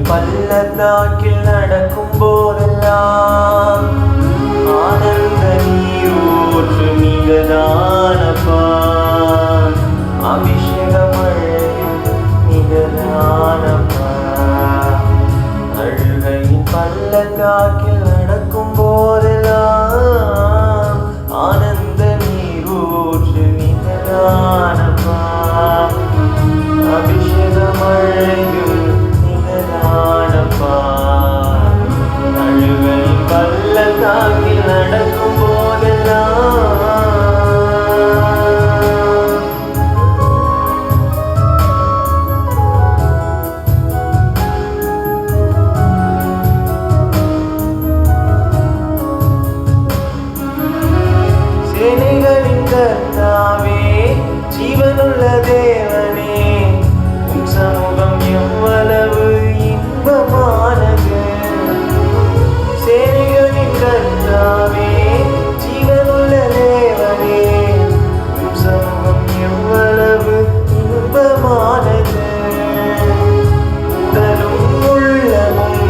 பள்ளத்தாக்கில் நடக்கும் போதெல்லாம் ஆனந்த நீரூற்று நீங்கதானப்பா. அபிஷேக மழையும் நீங்கதானப்பா. அழுகையின் பள்ளத்தாக்கில் நடக்கும் போதெல்லாம் ஆனந்த நீரூற்று நீங்கதானப்பா. அபிஷேக மழையும் நீங்கதானப்பா. அழுகையின் பள்ளத்தாக்கில் நடக்கும் போதெல்லாம் சேனைகளின் கர்த்தாவே, ஜீவனுள்ள தேவனே, உம் சமூகம் எவ்வளவு இன்பமானது. சேனைகளின் கர்த்தாவே, ஜீவனுள்ள தேவனே, உம் சமூகம் எவ்வளவு இன்பமானது. உடலும் உள்ளமும்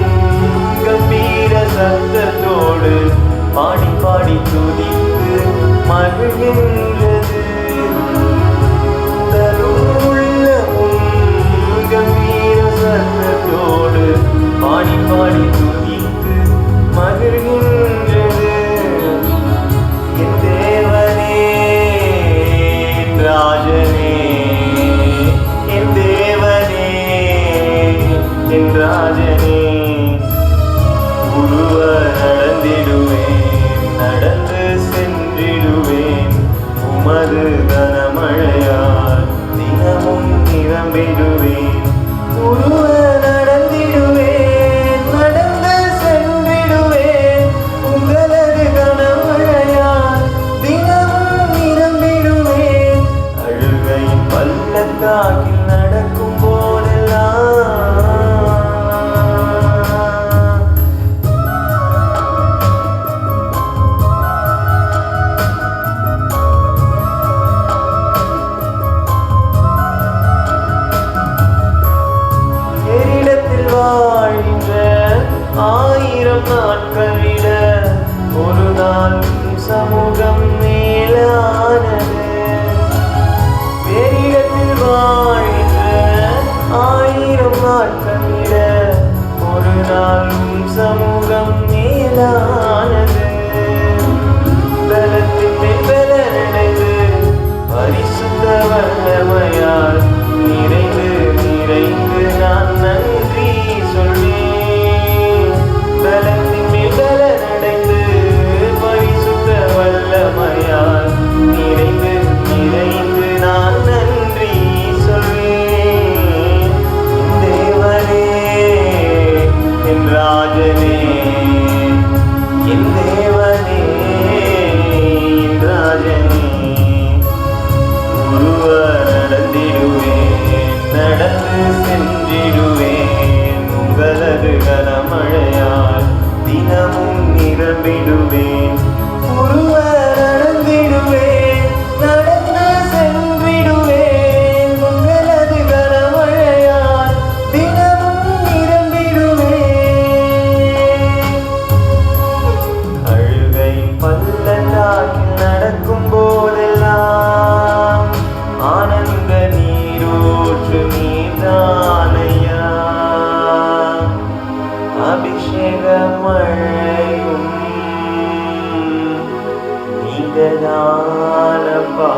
கம்பீர சத்தத்தோடு பாடி பாடி துதித்து மகிழ்கின்றது. உடலும் உள்ளமும் கம்பீர சத்தத்தோடு பாடி பாடி துதித்து மகிழ்கின்றது. என் தேவனே, என் ராஜனே, என் தேவனே, என் ராஜனே, உருவ நடந்திடுவேன், நடந்து சென்றிடுவேன். உமது கனமழையால் தினமும் நிரம்பிடுவேன். உருவ நடந்திடுவேன், நடந்து சென்றிடுவேன். உங்களது கனமழையால் தினமும் நிரம்பிடுவேன். அழுகையின் பள்ளத்தாக்கில் நடக்கும் போதெல்லாம் வாழ்கின்ற 1000 நாட்கள் விட ஒரு நாள் சமூகம் மேலானது. வேறிடத்தில் வாழ்கின்ற 1000 நாட்கள் விட ஒரு நாள் சமூகம் மேலானது. பலத்தின் மேல் பலனடைந்து பரிசுத்த வல்லமையால் நிறைந்து நிறைந்து நான் நன்றி சொல்வேன். பலத்தின் மேல் பலனடைந்து பரிசுத்த வல்லமையால் நிறைந்து நிறைந்து நான் நன்றி சொல்வேன். என் தேவனே, என் ராஜனே, என் தேவனே, என் ராஜனே, உருவ நடந்திடுவேன், நடந்து சென்றிடுவேன். உங்களது கனமழையால் தினமும் நிரம்பிடுவேன். உருவ நடந்திடுவேன், நடந்து சென்றிடுவேன். உங்களது கனமழையால் தினமும் நிரம்பிடுவேன். அழுகையின் பள்ளத்தாக்கில் நடக்கும் போதெல்லாம் ஆனந்த நீரூற்று நீதானையா. அபிஷேக மழையும் நீங்கதானப்பா.